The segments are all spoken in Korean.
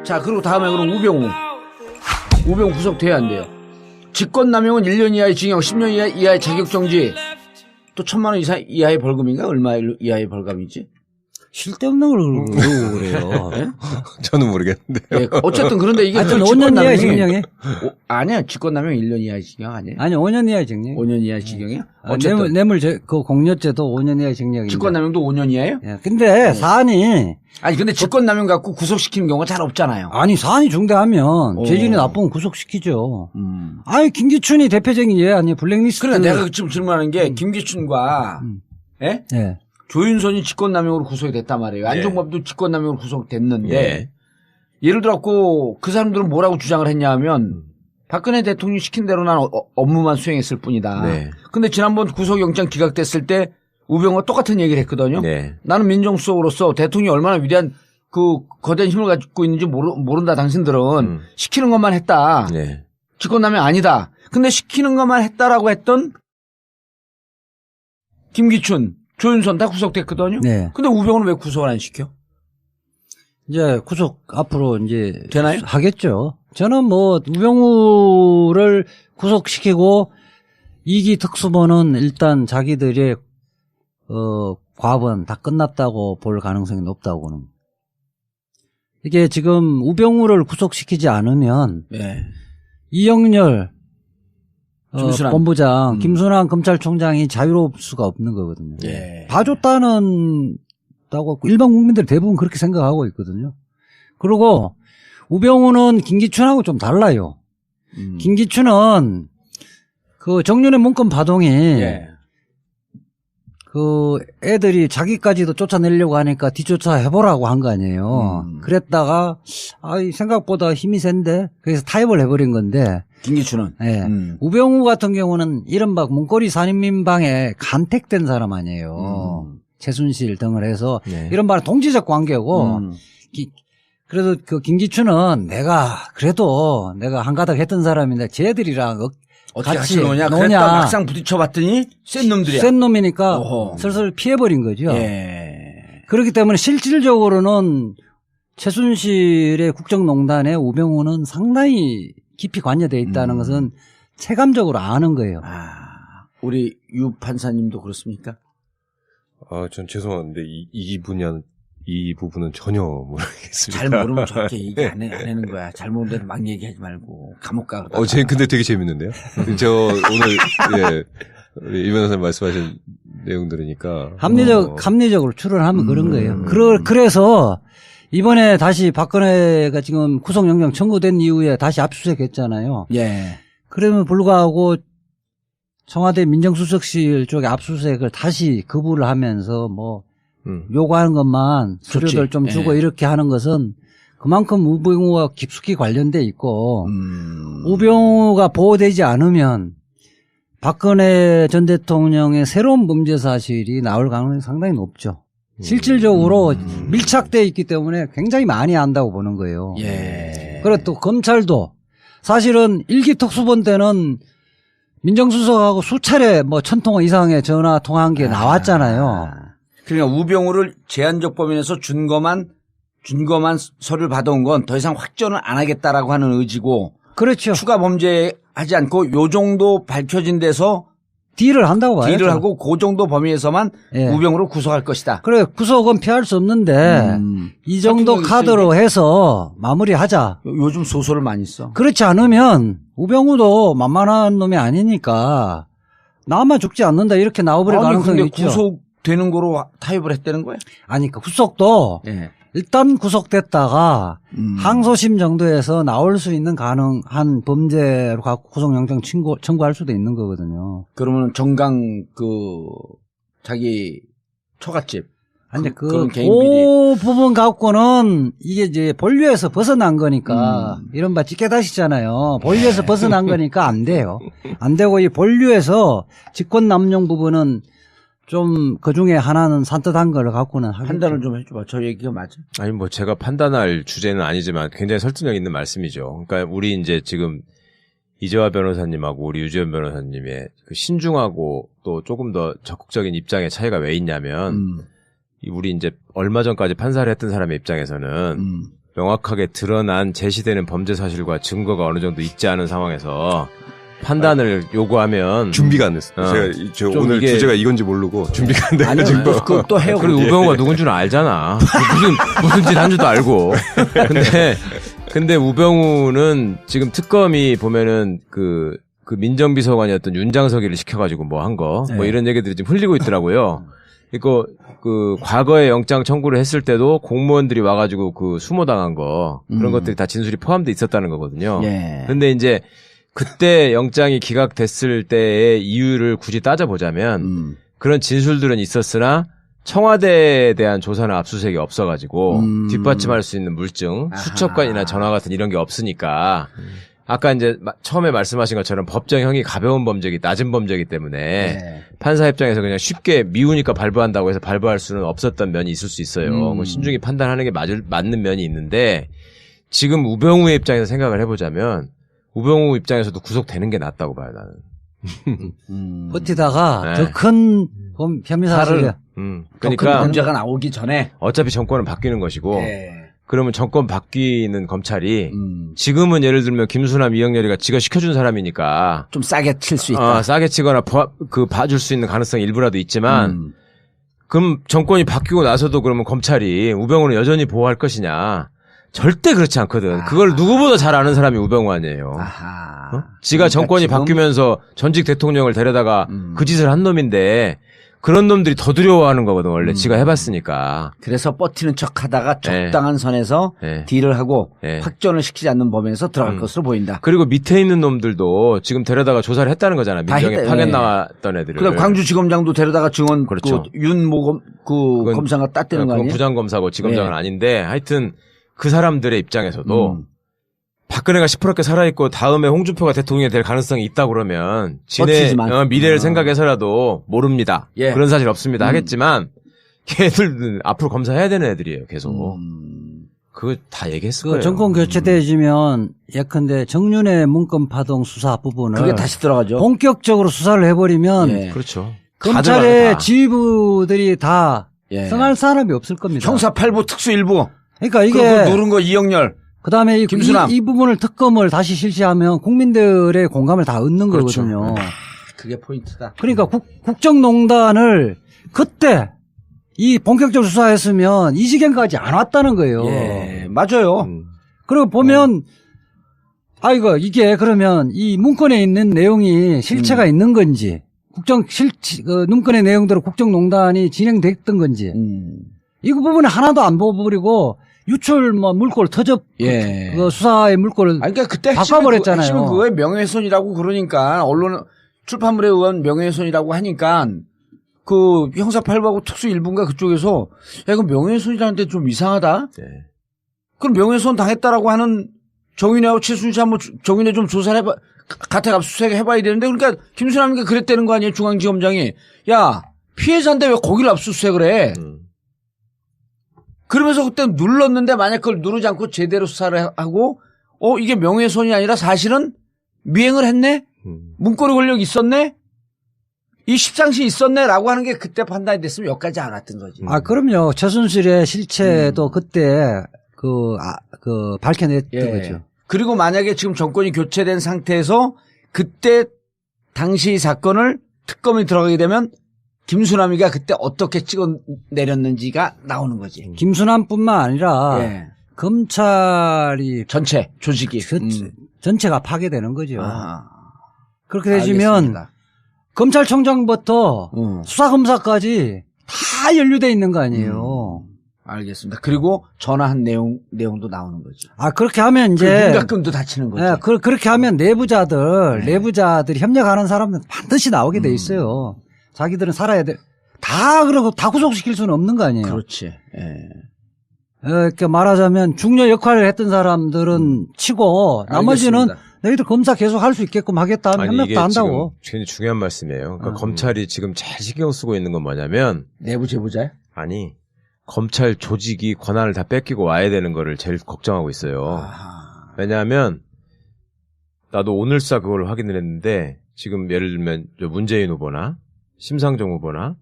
자, 그리고 다음에 그럼 우병우. 우병우 구속돼야 안 돼요. 직권남용은 1년 이하의 징역, 10년 이하의 자격정지. 또 1,000만 원 이하의 벌금인가? 얼마 이하의 벌금이지? 쓸데없는 걸 그러고 그래요. 네? 저는 모르겠는데. 네, 어쨌든 그런데 이게 하여튼 5년 이하의 징역에? 아니야, 직권남용 1년 이하의 징역 아니에요? 아니, 5년 이하의 징역. 5년 이하의 징역이야? 어쨌든. 그 공여죄도 5년 이하의 징역입니다. 직권남용도 5년 이하예요? 예, 근데 사안이. 아니, 근데 직권남용 갖고 구속시키는 경우가 잘 없잖아요. 아니, 사안이 중대하면 죄질이 나쁘면 구속시키죠. 아니, 김기춘이 대표적인 예 아니에요. 블랙리스트. 그래, 내가 지금 질문하는 게 김기춘과, 예? 예. 조윤선이 직권남용으로 구속이 됐단 말이에요. 예. 안종범도 직권남용으로 구속됐는데 예. 예를 들어갖고 그 사람들은 뭐라고 주장을 했냐 하면 박근혜 대통령이 시킨 대로 난 업무만 수행했을 뿐이다. 네. 근데 지난번 구속영장 기각됐을 때 우병우가 똑같은 얘기를 했거든요. 네. 나는 민정수석으로서 대통령이 얼마나 위대한 그 거대한 힘을 가지고 있는지 모른다. 당신들은 시키는 것만 했다. 네. 직권남용 아니다. 근데 시키는 것만 했다라고 했던 김기춘, 조윤선 다 구속됐거든요. 네. 근데 우병우는 왜 구속을 안 시켜? 이제 구속 앞으로 이제. 되나요? 하겠죠. 저는 뭐, 우병우를 구속시키고 2기 특수본은 일단 자기들의, 과반 다 끝났다고 볼 가능성이 높다고 보는. 이게 지금 우병우를 구속시키지 않으면. 네. 이영렬 김순환. 본부장, 김순환 검찰총장이 자유로울 수가 없는 거거든요. 예. 봐줬다고 일반 국민들 대부분 그렇게 생각하고 있거든요. 그리고 우병우는 김기춘하고 좀 달라요. 김기춘은 그 정윤의 문건 파동이 예. 그 애들이 자기까지도 쫓아내려고 하니까 뒤쫓아 해보라고 한 거 아니에요. 그랬다가 생각보다 힘이 센데 그래서 타협을 해버린 건데. 김기춘은. 예. 우병우 같은 경우는 이른바 문고리 산인민방에 간택된 사람 아니에요. 최순실 등을 해서 네. 이른바 동지적 관계고 그래도 그 김기춘은 내가 한가닥 했던 사람인데 쟤들이랑 어떻게 같이 같이 노냐? 그랬다 막상 부딪혀봤더니 센 놈들이야. 센 놈이니까 어허. 슬슬 피해버린 거죠. 예. 그렇기 때문에 실질적으로는 최순실의 국정농단에 우병우는 상당히 깊이 관여되어 있다는 것은 체감적으로 아는 거예요. 우리 유 판사님도 그렇습니까? 전 죄송한데 이 부분은 전혀 모르겠습니다. 잘 모르면 저렇게 얘기 안 하는 거야. 잘 모르는 대로 막 얘기하지 말고 감옥 가. 근데 되게 재밌는데요? 저 오늘, 우리 이 변호사님 말씀하신 내용 들으니까. 합리적으로 추론하면 그런 거예요. 그래서 이번에 다시 박근혜가 지금 구속영장 청구된 이후에 다시 압수수색 했잖아요. 예. 그러면 불구하고 청와대 민정수석실 쪽에 압수수색을 다시 거부를 하면서 요구하는 것만 수료들 좀 주고 이렇게 하는 것은 그만큼 우병우와 깊숙이 관련돼 있고 우병우가 보호되지 않으면 박근혜 전 대통령의 새로운 범죄 사실이 나올 가능성이 상당히 높죠. 실질적으로 밀착되어 있기 때문에 굉장히 많이 안다고 보는 거예요. 예. 그리고 또 검찰도 사실은 1기 특수본 때는 민정수석하고 수차례 1,000통화 이상의 전화 통화한 게 나왔잖아요. 그러니까 우병우를 제한적 범위에서 준 것만 서류를 받아온 건 더 이상 확전을 안 하겠다라고 하는 의지고. 그렇죠. 추가 범죄하지 않고 요 정도 밝혀진 데서 딜을 한다고 봐야죠. 딜을 하고 그 정도 범위에서만 우병우를 구속할 것이다. 그래, 구속은 피할 수 없는데 이 정도 카드로 해서 마무리하자. 요즘 소설을 많이 써. 그렇지 않으면 우병우도 만만한 놈이 아니니까 나만 죽지 않는다 이렇게 나와버릴 가능성이 있죠. 구속되는 거로 타협을 했다는 거야? 아니, 그 구속도 일단 구속됐다가 항소심 정도에서 나올 수 있는 가능한 범죄로 갖고 구속영장 청구할 수도 있는 거거든요. 그러면 정강 자기 처갓집. 아니, 그 부분 갖고는 이게 이제 본류에서 벗어난 거니까 이른바 찌개다시잖아요. 본류에서 벗어난 거니까 안 돼요. 안 되고 이 본류에서 직권남용 부분은 좀 그중에 하나는 산뜻한 걸 갖고는 하겠죠. 판단을 좀 해줘봐. 저 얘기가 맞아? 아니 제가 판단할 주제는 아니지만 굉장히 설득력 있는 말씀이죠. 그러니까 우리 이제 지금 이재화 변호사님하고 우리 유지현 변호사님의 그 신중하고 또 조금 더 적극적인 입장의 차이가 왜 있냐면 우리 이제 얼마 전까지 판사를 했던 사람의 입장에서는 명확하게 드러난 제시되는 범죄 사실과 증거가 어느 정도 있지 않은 상황에서 판단을 요구하면 준비가 안 됐어요. 제가 오늘 이게... 주제가 이건지 모르고 준비가 안 돼가지고. 또 해요. 그리고 우병우가 누군 줄 알잖아. 무슨 짓 한 줄도 알고. 근데 우병우는 지금 특검이 보면은 그 민정비서관이었던 윤장석이를 시켜가지고 뭐 한 거, 뭐 이런 얘기들이 지금 흘리고 있더라고요. 이거 과거에 영장 청구를 했을 때도 공무원들이 와가지고 수모당한 거 그런 것들이 다 진술이 포함돼 있었다는 거거든요. 예. 근데 이제 그때 영장이 기각됐을 때의 이유를 굳이 따져보자면 그런 진술들은 있었으나 청와대에 대한 조사나 압수수색이 없어가지고 뒷받침할 수 있는 물증, 수첩관이나 전화 같은 이런 게 없으니까 아까 이제 처음에 말씀하신 것처럼 법정형이 가벼운 범죄기, 낮은 범죄이기 때문에 판사 입장에서 그냥 쉽게 미우니까 발부한다고 해서 발부할 수는 없었던 면이 있을 수 있어요. 뭐 신중히 판단하는 게 맞는 면이 있는데 지금 우병우의 입장에서 생각을 해보자면 우병우 입장에서도 구속되는 게 낫다고 봐요, 나는. 버티다가 더 큰 혐의 사실을 그러니까 문제가 나오기 전에 어차피 정권은 바뀌는 것이고 그러면 정권 바뀌는 검찰이 지금은 예를 들면 김수남, 이영렬이가 지가 시켜준 사람이니까 좀 싸게 칠 수 있다. 싸게 치거나 봐줄 수 있는 가능성이 일부라도 있지만 그럼 정권이 바뀌고 나서도 그러면 검찰이 우병우는 여전히 보호할 것이냐? 절대 그렇지 않거든. 그걸 누구보다 잘 아는 사람이 우병우 아니에요. 지가 정권이 바뀌면서 전직 대통령을 데려다가 그 짓을 한 놈인데 그런 놈들이 더 두려워하는 거거든. 원래 지가 해봤으니까. 그래서 버티는 척하다가 적당한 선에서 딜을 하고 확전을 시키지 않는 범위에서 들어갈 것으로 보인다. 그리고 밑에 있는 놈들도 지금 데려다가 조사를 했다는 거잖아. 민정에 파견 나왔던 애들을. 그다음 광주지검장도 데려다가 증언 그렇죠. 윤모 검사가 땄다는 거 아니에요? 그건 부장검사고 지검장은 아닌데 하여튼 그 사람들의 입장에서도 박근혜가 시퍼렇게 살아있고 다음에 홍준표가 대통령이 될 가능성이 있다 그러면 지네 미래를 생각해서라도 모릅니다. 그런 사실 없습니다 하겠지만 걔들은 앞으로 검사해야 되는 애들이에요. 계속. 그거 다 얘기했을 거예요. 정권 교체되지면 예컨대 정윤회 문건 파동 수사 부분을 그게 다시 들어가죠. 본격적으로 수사를 해버리면 그렇죠. 검찰의 지휘부들이 다 성할 사람이 없을 겁니다. 형사 8부 특수 1부. 그러니까 이게 누른 거 이영렬. 그다음에 김수남. 이 부분을 특검을 다시 실시하면 국민들의 공감을 다 얻는 거거든요. 그게 포인트다. 그러니까 국정농단을 그때 이 본격적으로 수사했으면 이 지경까지 안 왔다는 거예요. 맞아요. 그리고 보면 이게 그러면 이 문건에 있는 내용이 실체가 있는 건지 문건의 내용대로 국정농단이 진행됐던 건지 이 부분을 하나도 안 보고버리고 유출 물꼬를 그 수사의 물꼬를 그러니까 그때 바꿔버렸잖아요. 핵심은 그거에 명예훼손이라고 그러니까 언론 출판물에 의한 명예훼손이라고 하니까 그 형사 8부하고 특수 1부인가 그쪽에서 이거 명예훼손이라는데 좀 이상하다. 그럼 명예훼손 당했다라고 하는 정윤회하고 최순실 한번 정윤회 좀 조사를 해봐. 가택 압수수색 해봐야 되는데 그러니까 김수남이가 그랬다는 거 아니에요. 중앙지검장이. 야 피해자인데 왜 거기를 압수수색을 해. 그러면서 그때 눌렀는데 만약 그걸 누르지 않고 제대로 수사를 하고 이게 명예훼손이 아니라 사실은 미행을 했네? 문고리 권력이 있었네? 이 십상시 있었네? 라고 하는 게 그때 판단이 됐으면 여기까지 안 왔던 거지. 그럼요. 최순실의 실체도 그때 밝혀냈던 거죠. 그리고 만약에 지금 정권이 교체된 상태에서 그때 당시 사건을 특검이 들어가게 되면 김수남이가 그때 어떻게 찍어내렸는지가 나오는 거지. 김수남뿐만 아니라 검찰이 전체 조직이 전체가 파괴되는 거죠. 그렇게 되시면 알겠습니다. 검찰총장부터 수사검사까지 다 연루돼 있는 거 아니에요. 알겠습니다. 그리고 전화한 내용도 나오는 거죠. 그렇게 하면 이제 문각금도 다치는 거죠. 그렇게 하면 내부자들이 협력하는 사람은 반드시 나오게 돼 있어요. 자기들은 살아야 돼. 그러고 다 구속시킬 수는 없는 거 아니에요. 그렇지. 이렇게 말하자면 중요 역할을 했던 사람들은 치고 나머지는 너희들 검사 계속 할 수 있게끔 하겠다 하면 협력도 한다고. 굉장히 중요한 말씀이에요. 그러니까 검찰이 지금 제일 신경 쓰고 있는 건 뭐냐면 내부 제보자요? 아니 검찰 조직이 권한을 다 뺏기고 와야 되는 거를 제일 걱정하고 있어요. 왜냐하면 나도 오늘사 그걸 확인을 했는데 지금 예를 들면 문재인 후보나 심상정 후보나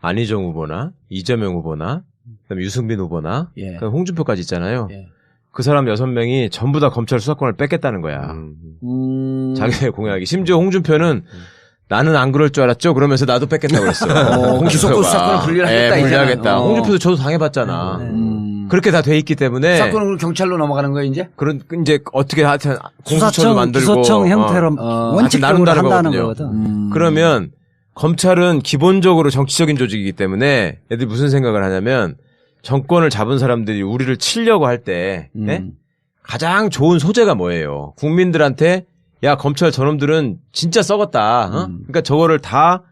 안희정 후보나 이재명 후보나 그다음에 유승민 후보나 그다음에 홍준표까지 있잖아요. 그 사람 6명이 전부 다 검찰 수사권을 뺏겠다는 거야. 자기의 공약이. 심지어 홍준표는 나는 안 그럴 줄 알았죠? 그러면서 나도 뺏겠다고 그랬어. 기소권 수사권을 분리하겠다. 분리하겠다. 홍준표도 저도 당해봤잖아. 그렇게 다 돼 있기 때문에. 수사권은 경찰로 넘어가는 거야, 이제? 이제 어떻게 하여튼 공수처를 만들고. 기소청 형태로 원칙적으로 한다는 거거든. 그러면 검찰은 기본적으로 정치적인 조직이기 때문에 애들이 무슨 생각을 하냐면 정권을 잡은 사람들이 우리를 치려고 할 때 가장 좋은 소재가 뭐예요? 국민들한테 야 검찰 저놈들은 진짜 썩었다. 그러니까 저거를 다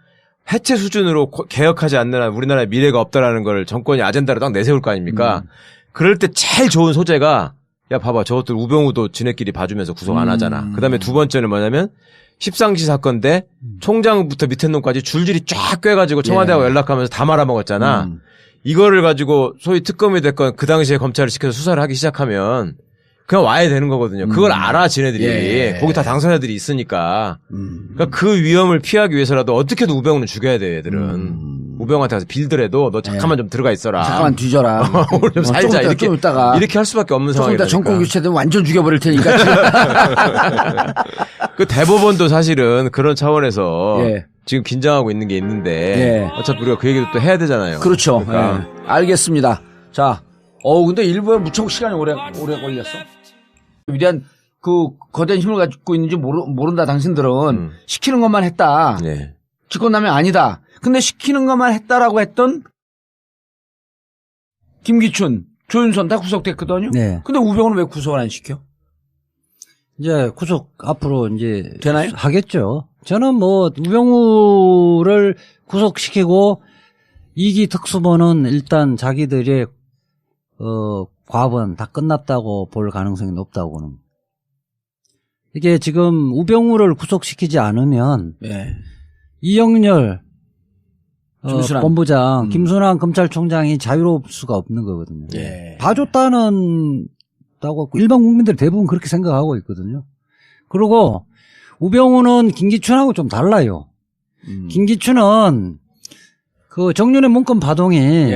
해체 수준으로 개혁하지 않는 한 우리나라의 미래가 없다라는 걸 정권이 아젠다로 딱 내세울 거 아닙니까? 그럴 때 제일 좋은 소재가 야 봐봐 저것들 우병우도 지네끼리 봐주면서 구속 안 하잖아. 그다음에 두 번째는 뭐냐면 십상시 사건 때 총장부터 밑에 놈까지 줄줄이 쫙 꿰가지고 청와대하고 연락하면서 다 말아먹었잖아. 이거를 가지고 소위 특검이 됐건 그 당시에 검찰을 시켜서 수사를 하기 시작하면 그냥 와야 되는 거거든요. 그걸 알아 지네들이. 거기 다 당사자들이 있으니까. 그러니까 그 위험을 피하기 위해서라도 어떻게든 우병우는 죽여야 돼 얘들은. 우병우한테 가서 빌더라도 너 잠깐만 좀 들어가 있어라. 잠깐만 뒤져라. 오늘 좀 살자. 이렇게 좀 있다가 이렇게 할 수밖에 없는 조금 상황이다. 이따 정권 교체되면 완전 죽여버릴 테니까. 그 대법원도 사실은 그런 차원에서 지금 긴장하고 있는 게 있는데 어차피 우리가 그 얘기도 또 해야 되잖아요. 그렇죠. 그러니까. 알겠습니다. 자, 근데 일부에 무척 시간이 오래 걸렸어. 위대한 그 거대한 힘을 가지고 있는지 모른다 당신들은 시키는 것만 했다. 직권남용 아니다. 근데 시키는 것만 했다라고 했던 김기춘, 조윤선 다 구속됐거든요. 네. 근데 우병우는 왜 구속을 안 시켜? 이제 구속 앞으로 이제 되나요? 하겠죠. 저는 뭐 우병우를 구속시키고 2기 특수본은 일단 자기들의 과업은 다 끝났다고 볼 가능성이 높다고는. 이게 지금 우병우를 구속시키지 않으면 이영렬 본부장, 김순환 검찰총장이 자유로울 수가 없는 거거든요. 봐줬다고 일반 국민들 대부분 그렇게 생각하고 있거든요. 그리고 우병우는 김기춘하고 좀 달라요. 김기춘은 그 정윤의 문건 파동이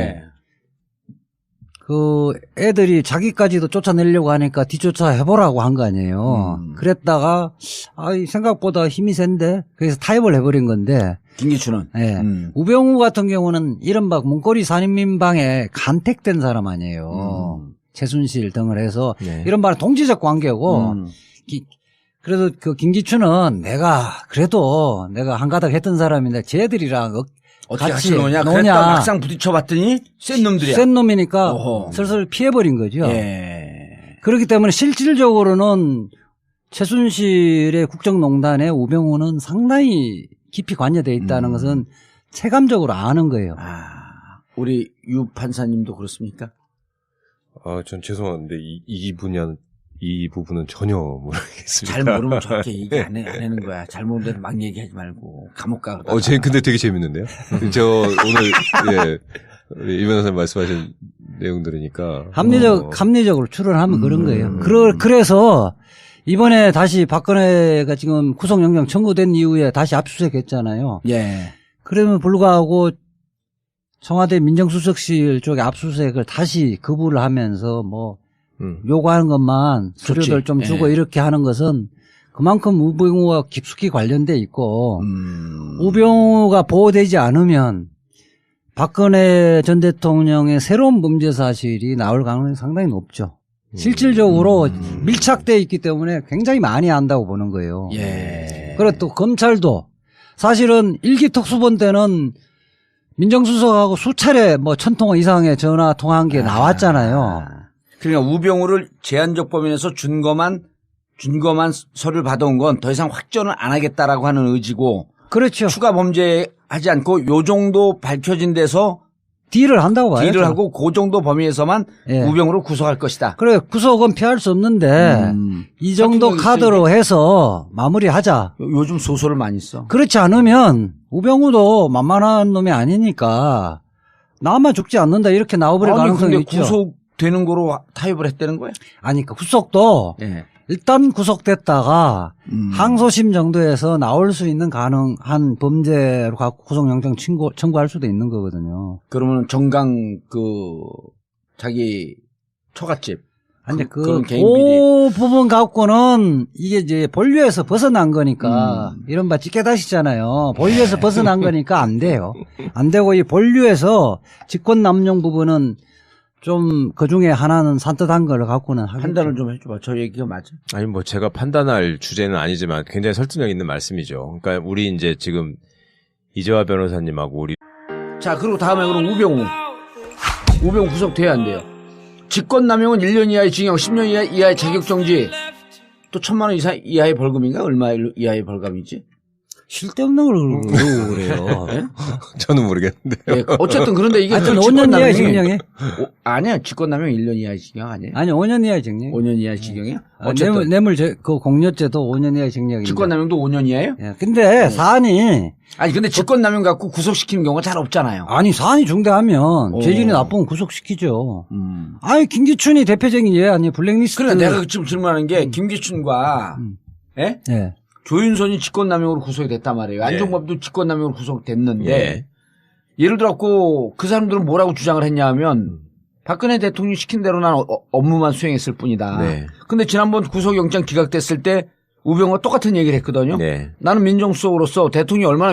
그 애들이 자기까지도 쫓아내려고 하니까 뒤쫓아 해보라고 한 거 아니에요. 그랬다가 생각보다 힘이 센데 그래서 타협을 해버린 건데 김기춘은 우병우 같은 경우는 이른바 문고리 산인민방에 간택된 사람 아니에요. 최순실 등을 해서 이른바 동지적 관계고 그래도 그 김기춘은 내가 한가닥 했던 사람인데 쟤들이랑 어떻게 같이 노냐? 그랬다 막상 부딪혀봤더니 센 놈들이야. 센 놈이니까 슬슬 피해버린 거죠. 그렇기 때문에 실질적으로는 최순실의 국정농단에 우병우는 상당히 깊이 관여되어 있다는 것은 체감적으로 아는 거예요. 우리 유 판사님도 그렇습니까? 전 죄송한데 이 부분은 전혀 모르겠습니다. 잘 모르면 저렇게 얘기 안 하는 거야. 잘 모르는데 막 얘기하지 말고 감옥 가. 근데 되게 재밌는데요? 저 오늘, 우리 이 변호사님 말씀하신 내용 들으니까. 합리적으로 추론하면 그런 거예요. 그래서 이번에 다시 박근혜가 지금 구속영장 청구된 이후에 다시 압수수색 했잖아요. 그러면 불구하고 청와대 민정수석실 쪽에 압수수색을 다시 거부를 하면서 요구하는 것만 서류들 좀 주고 이렇게 하는 것은 그만큼 우병우와 깊숙이 관련돼 있고 우병우가 보호되지 않으면 박근혜 전 대통령의 새로운 범죄 사실이 나올 가능성이 상당히 높죠. 실질적으로 밀착되어 있기 때문에 굉장히 많이 안다고 보는 거예요. 그리고 또 검찰도 사실은 1기 특수본 때는 민정수석하고 수차례 1000통화 이상의 전화 통화한 게 나왔잖아요. 그러니까 우병우를 제한적 범위에서 준 것만 서류를 받아온 건 더 이상 확전을 안 하겠다라고 하는 의지고. 그렇죠. 추가 범죄하지 않고 요 정도 밝혀진 데서 딜을 한다고 봐야죠. 딜을 하고 그 정도 범위에서만 우병우를 구속할 것이다. 그래 구속은 피할 수 없는데 이 정도 카드로 해서 마무리하자. 요즘 소설을 많이 써. 그렇지 않으면 우병우도 만만한 놈이 아니니까 나만 죽지 않는다 이렇게 나와버릴 가능성이 근데 있죠. 구속되는 거로 타협을 했다는 거야? 아니 그 구속도 일단 구속됐다가 항소심 정도에서 나올 수 있는 가능한 범죄로 갖고 구속영장 청구할 수도 있는 거거든요. 그러면 정강 자기 처갓집 근데 그런 개인 비리. 부분 갖고는 이게 이제 본류에서 벗어난 거니까 이른바 찌개다시잖아요. 본류에서 벗어난 거니까 안 돼요. 안 되고 이 본류에서 직권 남용 부분은 좀 그 중에 하나는 산뜻한 걸 갖고는 하겠죠. 판단을 좀 해줘봐. 저 얘기가 맞아? 아니 뭐 제가 판단할 주제는 아니지만 굉장히 설득력 있는 말씀이죠. 그러니까 우리 이제 지금 이재화 변호사님하고 우리 자, 그리고 다음에 그럼 우병우. 우병우 구속돼야 안 돼요. 직권남용은 1년 이하의 징역, 10년 이하의 자격정지, 또 1,000만 원 이하의 벌금인가? 얼마 이하의 벌금이지? 쓸데없는 걸 그러고 그래요. 네? 저는 모르겠는데. 네, 어쨌든 그런데 이게 하여튼 그 5년 이하의 직권남용이- 징역에? 아니야, 직권남용 1년 이하의 징역 아니에요? 아니 5년 이하의 징역. 5년 이하의 징역이야? 어쨌든 그 공여죄도 5년 이하의 징역인데. 직권남용도 5년 이하예요? 예, 근데 사안이 아니 근데 직권남용 갖고 구속시키는 경우가 잘 없잖아요. 아니 사안이 중대하면 재질이 나쁘면 구속시키죠. 아니 김기춘이 대표적인 예 아니 블랙리스트. 그래 내가 지금 질문하는 게 김기춘과 예? 예. 조윤선이 직권남용으로 구속이 됐단 말이에요. 안종범도 직권남용으로 구속됐는데 예. 예를 들어갖고 그 사람들은 뭐라고 주장을 했냐 하면 박근혜 대통령이 시킨 대로 난 업무만 수행했을 뿐이다. 네. 근데 지난번 구속영장 기각됐을 때 우병우가 똑같은 얘기를 했거든요. 네. 나는 민정수석으로서 대통령이 얼마나